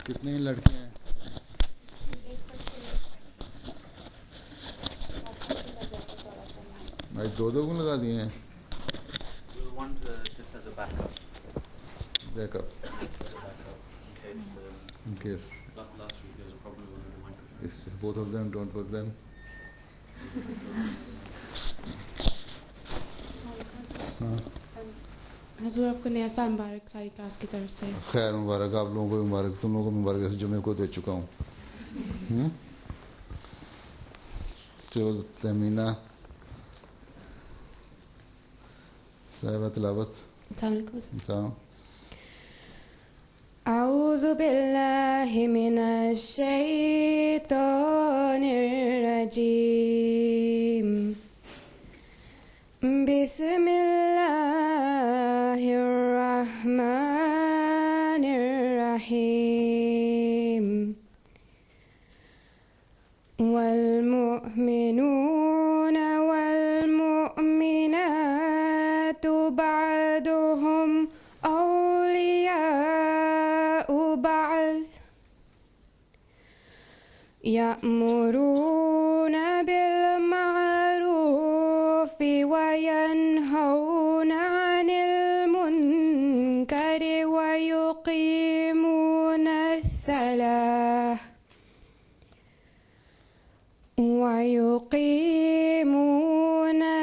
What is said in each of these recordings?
کتنے لڑکے ہیں؟ آج دو کو لگا دیے ہیں. Back up in case if both of them don't work then. حضور آپ کو نیا سال مبارک ساری کلاس کی طرف سے. خیر مبارک آپ لوگوں کو مبارک, تم لوگوں کو مبارک, اس جمعے کو دے چکا ہوں. چلو تہمینہ صاحبہ تلاوت. السلام علیکم. أعوذ بالله من الشيطان الرجيم. بسم الله الرحمن الرحيم. والمؤمنون والمؤمنات بعضهم أولياء بعض يأمرون بالمعروف وينهون عن المنكر ويقيمون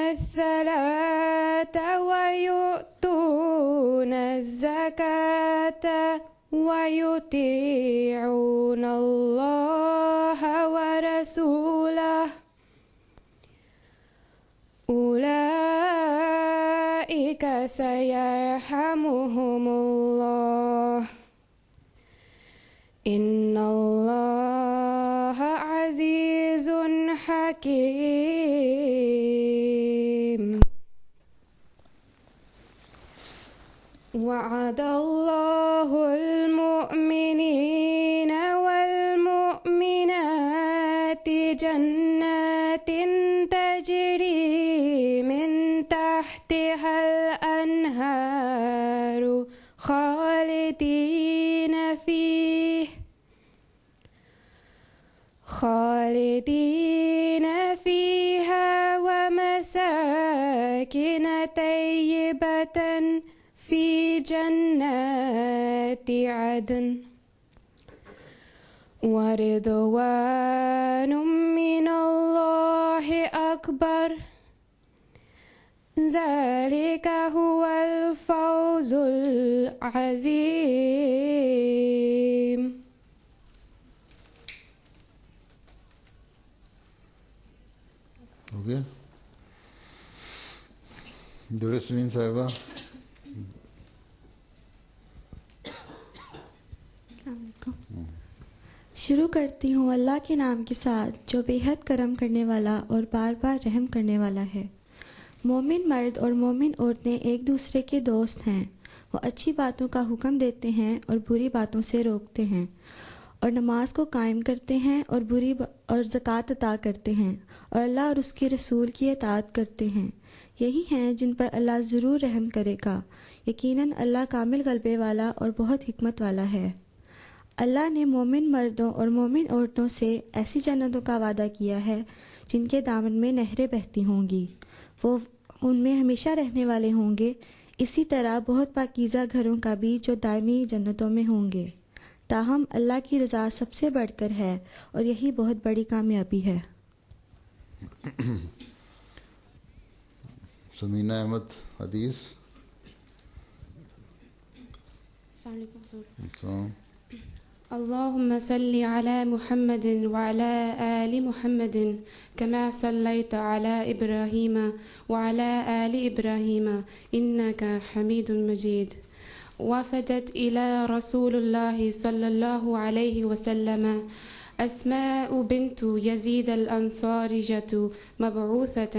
الصلاة ويؤتون الزكاة ويطيعون الله ورسوله أولئك سيرحمهم الله إن الله عزيز حكيم. وعد الله المؤمنين والمؤمنات جنات تجري من تحتها الأنهار خالدين فيها ومساكن طيبة في جنات عدن ورضوان من الله أكبر ذلك هو الفوز العظيم. اوکے درسمین صاحبہ. شروع کرتی ہوں اللہ کے نام کے ساتھ جو بے حد کرم کرنے والا اور بار بار رحم کرنے والا ہے. مومن مرد اور مومن عورتیں ایک دوسرے کے دوست ہیں. وہ اچھی باتوں کا حکم دیتے ہیں اور بری باتوں سے روکتے ہیں, اور نماز کو قائم کرتے ہیں اور زکوٰۃ عطا کرتے ہیں, اور اللہ اور اس کے رسول کی اطاعت کرتے ہیں. یہی ہیں جن پر اللہ ضرور رحم کرے گا. یقیناً اللہ کامل غلبے والا اور بہت حکمت والا ہے. اللہ نے مومن مردوں اور مومن عورتوں سے ایسی جنتوں کا وعدہ کیا ہے جن کے دامن میں نہریں بہتی ہوں گی. وہ ان میں ہمیشہ رہنے والے ہوں گے. اسی طرح بہت پاکیزہ گھروں کا بھی جو دائمی جنتوں میں ہوں گے. تاہم اللہ کی رضا سب سے بڑھ کر ہے اور یہی بہت بڑی کامیابی ہے. سمینہ احمد حدیث. السلام علیکم حضور. السلام. اللهم صل على محمد وعلى آل محمد كما صليت على إبراهيم وعلى آل إبراهيم إنك حميد مجيد. وفدت إلى رسول الله صلى الله عليه وسلم أسماء بنت يزيد الأنصارية مبعوثة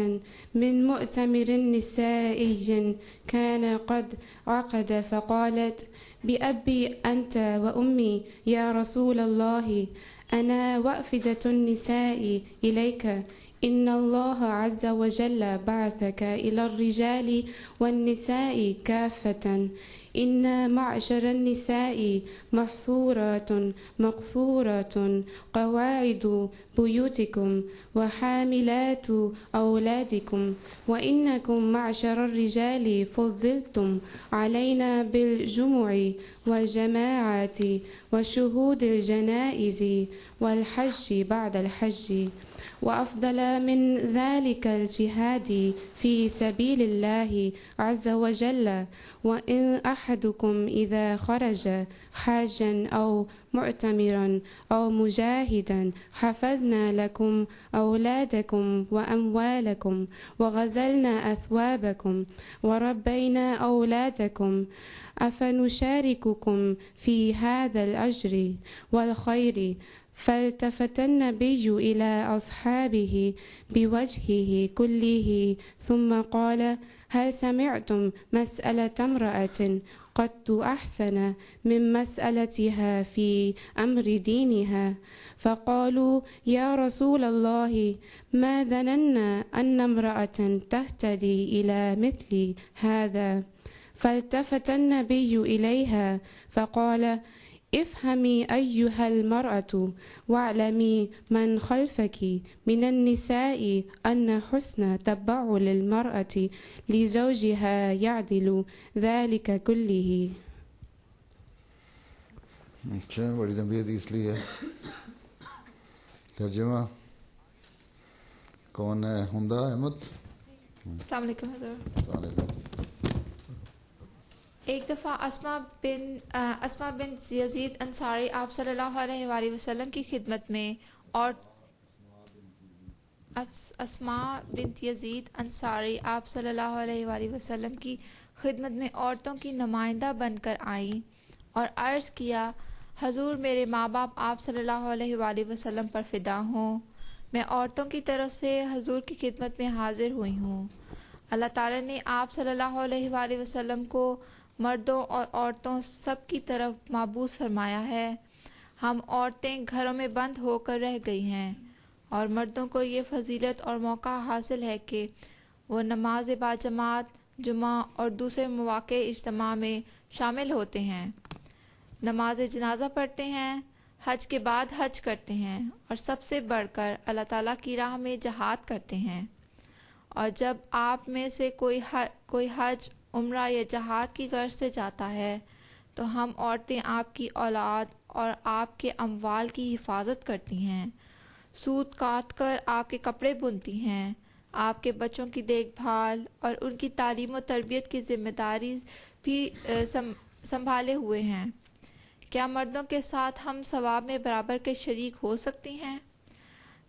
من مؤتمر نسائي كان قد عقد, فقالت بأبي أنت وأمي يا رسول الله أنا وأفدة النساء إليك إن الله عز وجل بعثك إلى الرجال والنساء كافة. إن معشر النساء محظورات مقصورات قواعد بيوتكم وحاملات أولادكم، وإنكم معشر الرجال فضلتم علينا بالجمع والجماعات وشهود الجنائز والحج بعد الحج، وأفضل من ذلك الجهاد في سبيل الله عز وجل. وإن أحدكم إذا خرج حاجا أو معتمرا أو مجاهدا حفظنا لكم أولادكم وأموالكم وغزلنا أثوابكم وربينا أولادكم، أفنشارككم في هذا الأجر والخير؟ فالتفت النبي إلى أصحابه بوجهه كله ثم قال: هل سمعتم مسألة امرأة قد أحسن من مسألتها في أمر دينها؟ فقالوا: يا رسول الله، ما ظننا أن امرأة تهتدي إلى مثل هذا. فالتفت النبي إليها فقال: افهمي أيها المرأة واعلمي من خلفك من النساء أن حسن تبعل المرأة لزوجها يعدل ذلك كله. اچھا، بڑی لمبی حدیث لی ہے. ترجمہ کون ہے؟ ہندا احمد. السلام علیکم حضرت. السلام علیکم. ایک دفعہ اسما بن یزید انصاری آپ صلی اللہ علیہ وآلہ وسلم کی خدمت میں اور اسماء بنت یزید انصاری آپ صلی اللہ علیہ وآلہ وسلم کی خدمت میں عورتوں کی نمائندہ بن کر آئیں اور عرض کیا: حضور، میرے ماں باپ آپ صلی اللہ علیہ وآلہ وسلم پر فدا ہوں. میں عورتوں کی طرف سے حضور کی خدمت میں حاضر ہوئی ہوں. اللہ تعالیٰ نے آپ صلی اللہ علیہ وآلہ وسلم کو مردوں اور عورتوں سب کی طرف مبعوث فرمایا ہے. ہم عورتیں گھروں میں بند ہو کر رہ گئی ہیں اور مردوں کو یہ فضیلت اور موقع حاصل ہے کہ وہ نماز باجماعت، جمعہ اور دوسرے مواقع اجتماع میں شامل ہوتے ہیں، نماز جنازہ پڑھتے ہیں، حج کے بعد حج کرتے ہیں اور سب سے بڑھ کر اللہ تعالیٰ کی راہ میں جہاد کرتے ہیں. اور جب آپ میں سے کوئی حج، عمرہ یا جہاد کی غرض سے جاتا ہے تو ہم عورتیں آپ کی اولاد اور آپ کے اموال کی حفاظت کرتی ہیں، سوت کاٹ کر آپ کے کپڑے بنتی ہیں، آپ کے بچوں کی دیکھ بھال اور ان کی تعلیم و تربیت کی ذمہ داری بھی سنبھالے ہوئے ہیں. کیا مردوں کے ساتھ ہم ثواب میں برابر کے شریک ہو سکتی ہیں؟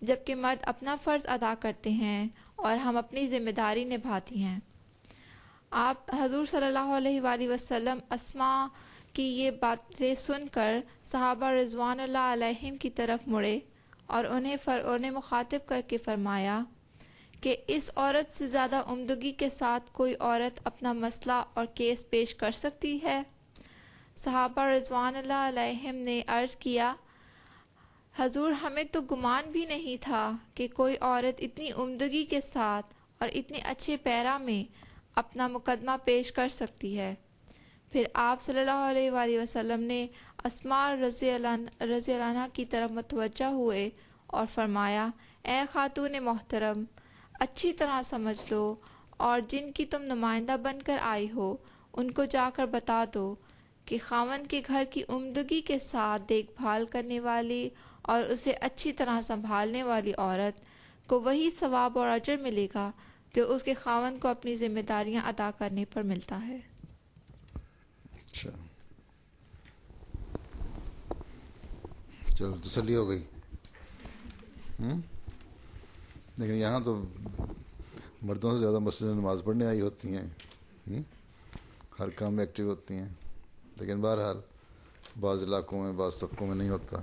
جبکہ مرد اپنا فرض ادا کرتے ہیں اور ہم اپنی ذمہ داری نبھاتی ہیں. آپ حضور صلی اللہ علیہ وآلہ وسلم اسماء کی یہ باتیں سن کر صحابہ رضوان اللہ علیہم کی طرف مڑے اور انہیں مخاطب کر کے فرمایا کہ اس عورت سے زیادہ عمدگی کے ساتھ کوئی عورت اپنا مسئلہ اور کیس پیش کر سکتی ہے؟ صحابہ رضوان اللہ علیہم نے عرض کیا: حضور، ہمیں تو گمان بھی نہیں تھا کہ کوئی عورت اتنی عمدگی کے ساتھ اور اتنے اچھے پیرا میں اپنا مقدمہ پیش کر سکتی ہے. پھر آپ صلی اللہ علیہ وآلہ وسلم نے اسماء رضی اللہ عنہ کی طرف متوجہ ہوئے اور فرمایا: اے خاتون محترم، اچھی طرح سمجھ لو اور جن کی تم نمائندہ بن کر آئی ہو ان کو جا کر بتا دو کہ خاوند کے گھر کی عمدگی کے ساتھ دیکھ بھال کرنے والی اور اسے اچھی طرح سنبھالنے والی عورت کو وہی ثواب اور اجر ملے گا جو اس کے خاوند کو اپنی ذمہ داریاں ادا کرنے پر ملتا ہے. اچھا، چلو تسلی ہو گئی. لیکن یہاں تو مردوں سے زیادہ مسجد میں نماز پڑھنے آئی ہوتی ہیں، ہر کام میں ایکٹیو ہوتی ہیں، لیکن بہرحال بعض علاقوں میں بعض طبقوں میں نہیں ہوتا.